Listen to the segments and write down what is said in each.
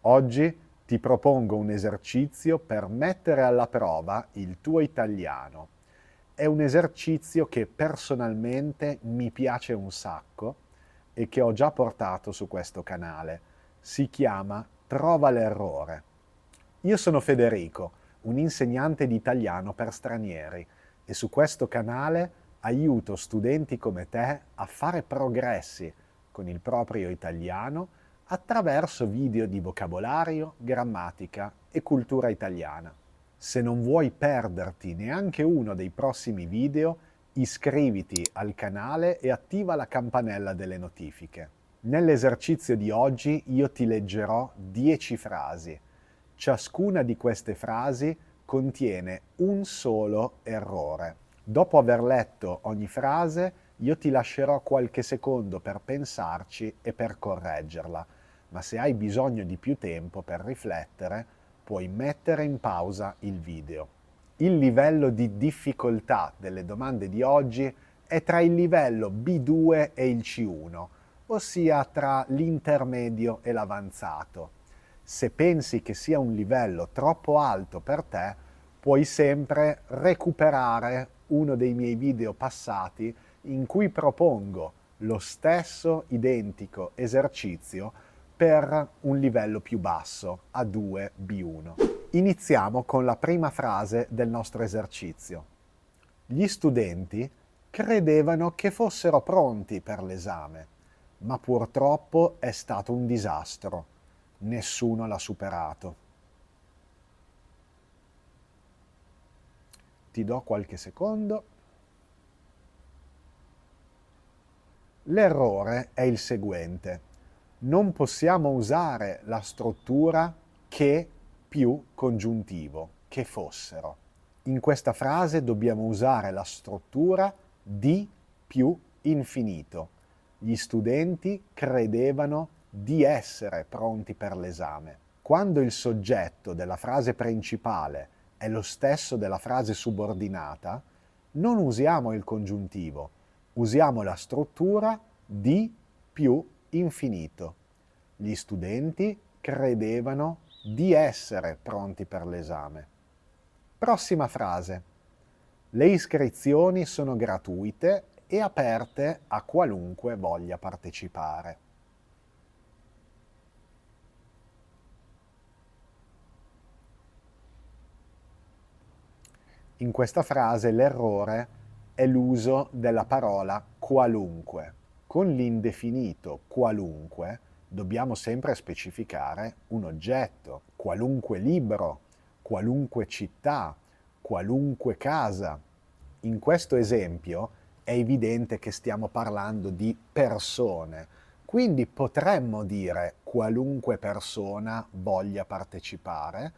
Oggi ti propongo un esercizio per mettere alla prova il tuo italiano. È un esercizio che personalmente mi piace un sacco e che ho già portato su questo canale. Si chiama Prova l'errore. Io sono Federico, un insegnante di italiano per stranieri e su questo canale aiuto studenti come te a fare progressi con il proprio italiano attraverso video di vocabolario, grammatica e cultura italiana. Se non vuoi perderti neanche uno dei prossimi video, iscriviti al canale e attiva la campanella delle notifiche. Nell'esercizio di oggi io ti leggerò 10 frasi. Ciascuna di queste frasi contiene un solo errore. Dopo aver letto ogni frase, io ti lascerò qualche secondo per pensarci e per correggerla, ma se hai bisogno di più tempo per riflettere, puoi mettere in pausa il video. Il livello di difficoltà delle domande di oggi è tra il livello B2 e il C1, ossia tra l'intermedio e l'avanzato. Se pensi che sia un livello troppo alto per te, puoi sempre recuperare uno dei miei video passati in cui propongo lo stesso identico esercizio per un livello più basso, A2, B1. Iniziamo con la prima frase del nostro esercizio. Gli studenti credevano che fossero pronti per l'esame, ma purtroppo è stato un disastro. Nessuno l'ha superato. Ti do qualche secondo. L'errore è il seguente. Non possiamo usare la struttura che più congiuntivo, che fossero. In questa frase dobbiamo usare la struttura di più infinito. Gli studenti credevano di essere pronti per l'esame. Quando il soggetto della frase principale è lo stesso della frase subordinata, non usiamo il congiuntivo, usiamo la struttura di più infinito. Gli studenti credevano di essere pronti per l'esame. Prossima frase. Le iscrizioni sono gratuite e aperte a qualunque voglia partecipare. In questa frase l'errore è l'uso della parola qualunque. Con l'indefinito qualunque dobbiamo sempre specificare un oggetto, qualunque libro, qualunque città, qualunque casa. In questo esempio è evidente che stiamo parlando di persone, quindi potremmo dire qualunque persona voglia partecipare,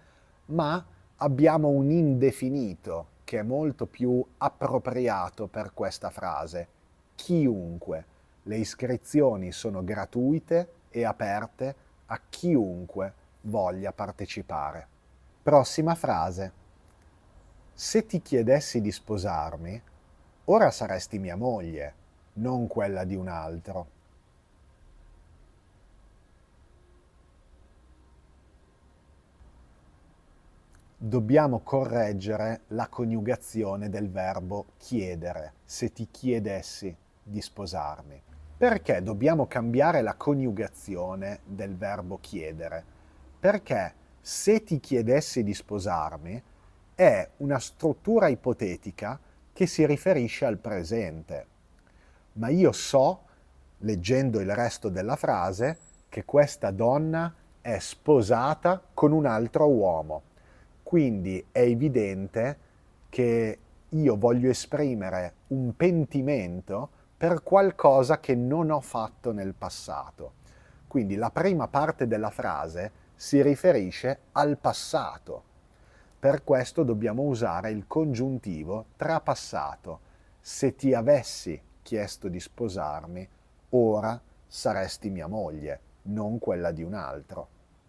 ma abbiamo un indefinito che è molto più appropriato per questa frase, chiunque. Le iscrizioni sono gratuite e aperte a chiunque voglia partecipare. Prossima frase. Se ti chiedessi di sposarmi, ora saresti mia moglie, non quella di un altro. Dobbiamo correggere la coniugazione del verbo chiedere, se ti chiedessi di sposarmi. Perché dobbiamo cambiare la coniugazione del verbo chiedere? Perché se ti chiedessi di sposarmi è una struttura ipotetica che si riferisce al presente. Ma io so, leggendo il resto della frase, che questa donna è sposata con un altro uomo. Quindi è evidente che io voglio esprimere un pentimento per qualcosa che non ho fatto nel passato. Quindi la prima parte della frase si riferisce al passato. Per questo dobbiamo usare il congiuntivo trapassato. Se ti avessi chiesto di sposarmi, ora saresti mia moglie, non quella di un altro.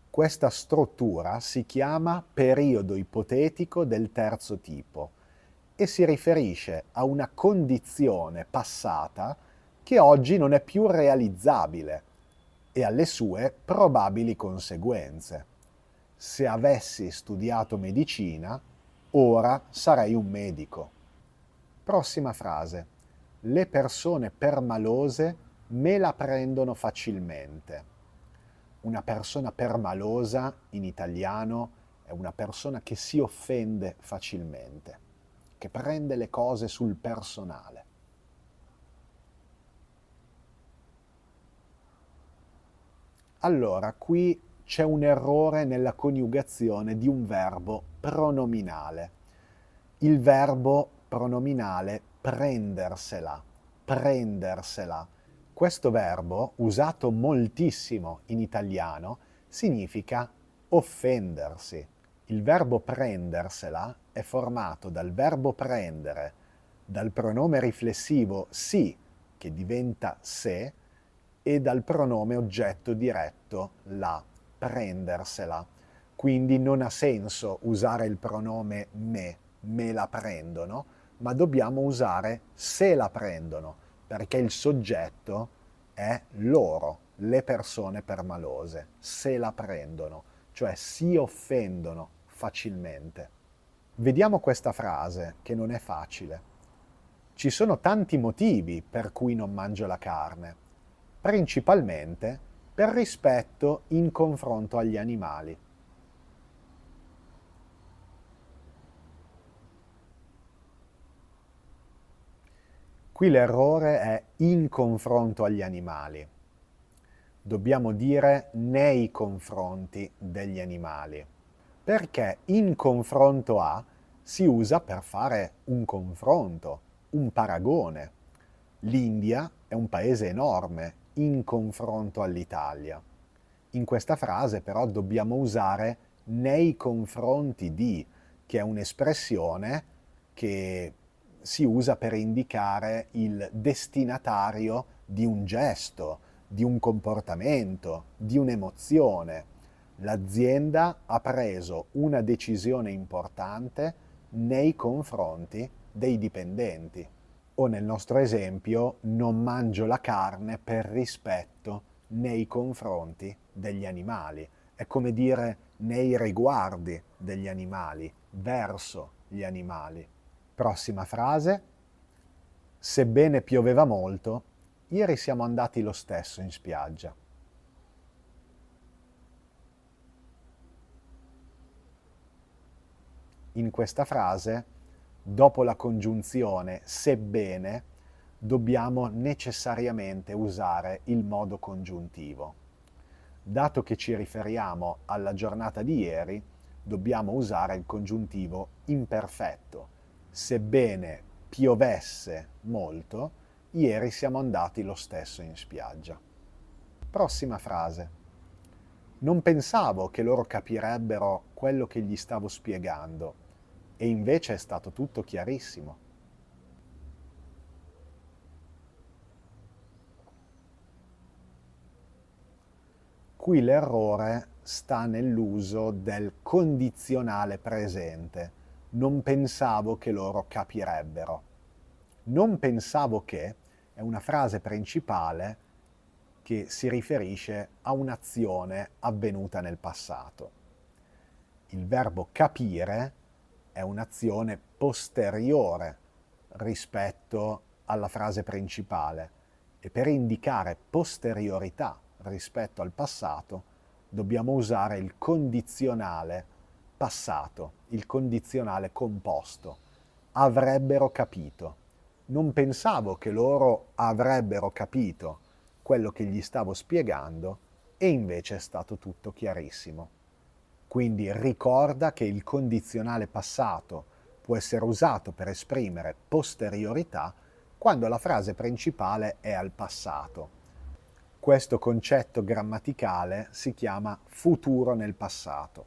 Questa struttura si chiama periodo ipotetico del terzo tipo e si riferisce a una condizione passata che oggi non è più realizzabile e alle sue probabili conseguenze. Se avessi studiato medicina, ora sarei un medico. Prossima frase. Le persone permalose me la prendono facilmente. Una persona permalosa in italiano è una persona che si offende facilmente, che prende le cose sul personale. Allora, qui c'è un errore nella coniugazione di un verbo pronominale. Il verbo pronominale prendersela, prendersela. Questo verbo, usato moltissimo in italiano, significa offendersi. Il verbo prendersela è formato dal verbo prendere, dal pronome riflessivo si, che diventa se, e dal pronome oggetto diretto la, prendersela. Quindi non ha senso usare il pronome me la prendono, ma dobbiamo usare se la prendono, perché il soggetto è loro, le persone permalose, se la prendono, cioè si offendono facilmente. Vediamo questa frase, che non è facile. Ci sono tanti motivi per cui non mangio la carne, principalmente per rispetto in confronto agli animali. Qui l'errore è in confronto agli animali. Dobbiamo dire nei confronti degli animali, perché in confronto a si usa per fare un confronto, un paragone. L'India è un paese enorme in confronto all'Italia. In questa frase però dobbiamo usare nei confronti di, che è un'espressione che si usa per indicare il destinatario di un gesto, di un comportamento, di un'emozione. L'azienda ha preso una decisione importante nei confronti dei dipendenti. O nel nostro esempio, non mangio la carne per rispetto nei confronti degli animali. È come dire nei riguardi degli animali, verso gli animali. Prossima frase. Sebbene pioveva molto, ieri siamo andati lo stesso in spiaggia. In questa frase, dopo la congiunzione sebbene, dobbiamo necessariamente usare il modo congiuntivo. Dato che ci riferiamo alla giornata di ieri, dobbiamo usare il congiuntivo imperfetto. Sebbene piovesse molto, ieri siamo andati lo stesso in spiaggia. Prossima frase. Non pensavo che loro capirebbero quello che gli stavo spiegando, e invece è stato tutto chiarissimo. Qui l'errore sta nell'uso del condizionale presente. Non pensavo che loro capirebbero. Non pensavo che è una frase principale che si riferisce a un'azione avvenuta nel passato. Il verbo capire è un'azione posteriore rispetto alla frase principale e per indicare posteriorità rispetto al passato dobbiamo usare il condizionale passato, il condizionale composto. Avrebbero capito. Non pensavo che loro avrebbero capito quello che gli stavo spiegando e invece è stato tutto chiarissimo. Quindi ricorda che il condizionale passato può essere usato per esprimere posteriorità quando la frase principale è al passato. Questo concetto grammaticale si chiama futuro nel passato.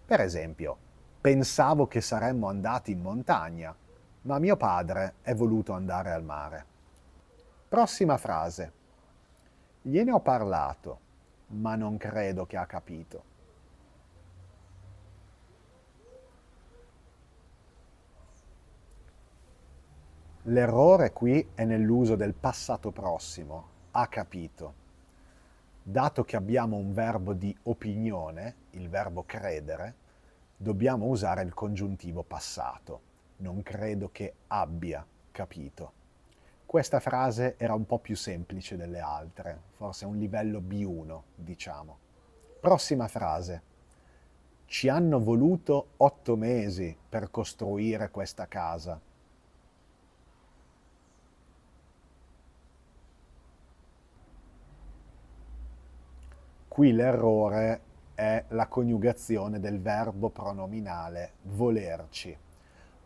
Per esempio, pensavo che saremmo andati in montagna, ma mio padre è voluto andare al mare. Prossima frase. Gliene ho parlato, ma non credo che ha capito. L'errore qui è nell'uso del passato prossimo, ha capito. Dato che abbiamo un verbo di opinione, il verbo credere, dobbiamo usare il congiuntivo passato. Non credo che abbia capito. Questa frase era un po' più semplice delle altre, forse un livello B1, diciamo. Prossima frase. Ci hanno voluto 8 mesi per costruire questa casa. Qui l'errore è la coniugazione del verbo pronominale volerci.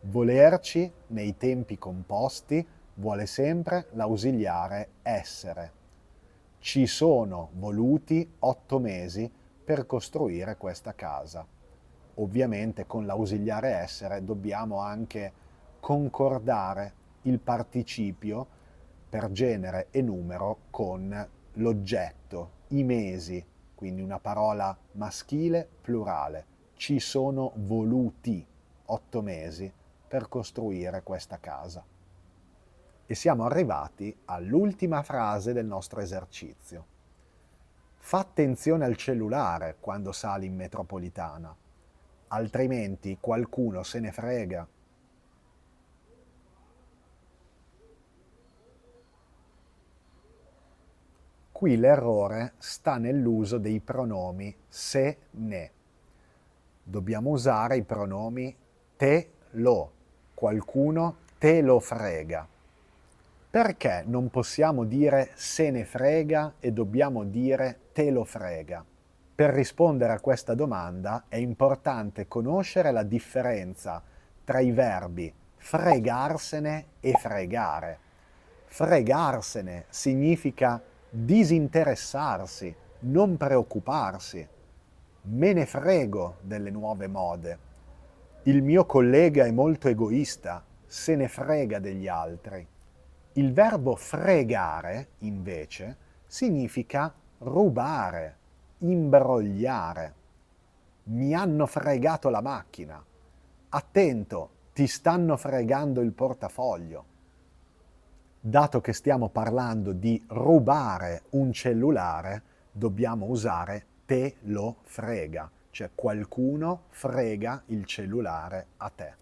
Volerci nei tempi composti vuole sempre l'ausiliare essere. Ci sono voluti 8 mesi per costruire questa casa. Ovviamente con l'ausiliare essere dobbiamo anche concordare il participio per genere e numero con l'oggetto, i mesi, quindi una parola maschile plurale. Ci sono voluti 8 mesi per costruire questa casa. E siamo arrivati all'ultima frase del nostro esercizio. Fa attenzione al cellulare quando sali in metropolitana, altrimenti qualcuno se ne frega. Qui l'errore sta nell'uso dei pronomi se, ne. Dobbiamo usare i pronomi te, lo. Qualcuno te lo frega. Perché non possiamo dire se ne frega e dobbiamo dire te lo frega? Per rispondere a questa domanda è importante conoscere la differenza tra i verbi fregarsene e fregare. Fregarsene significa disinteressarsi, non preoccuparsi. Me ne frego delle nuove mode. Il mio collega è molto egoista, se ne frega degli altri. Il verbo fregare, invece, significa rubare, imbrogliare. Mi hanno fregato la macchina. Attento, ti stanno fregando il portafoglio. Dato che stiamo parlando di rubare un cellulare, dobbiamo usare te lo frega, cioè qualcuno frega il cellulare a te.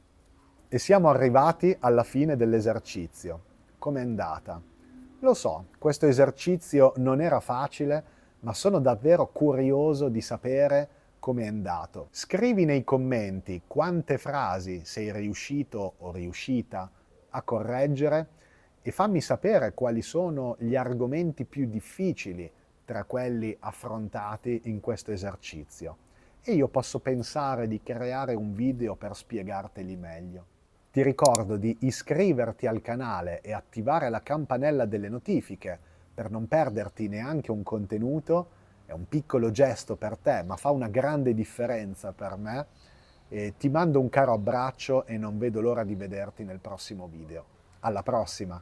E siamo arrivati alla fine dell'esercizio. Com'è andata? Lo so, questo esercizio non era facile, ma sono davvero curioso di sapere com'è andato. Scrivi nei commenti quante frasi sei riuscito o riuscita a correggere e fammi sapere quali sono gli argomenti più difficili tra quelli affrontati in questo esercizio. E io posso pensare di creare un video per spiegarteli meglio. Ti ricordo di iscriverti al canale e attivare la campanella delle notifiche per non perderti neanche un contenuto. È un piccolo gesto per te, ma fa una grande differenza per me. E ti mando un caro abbraccio e non vedo l'ora di vederti nel prossimo video. Alla prossima!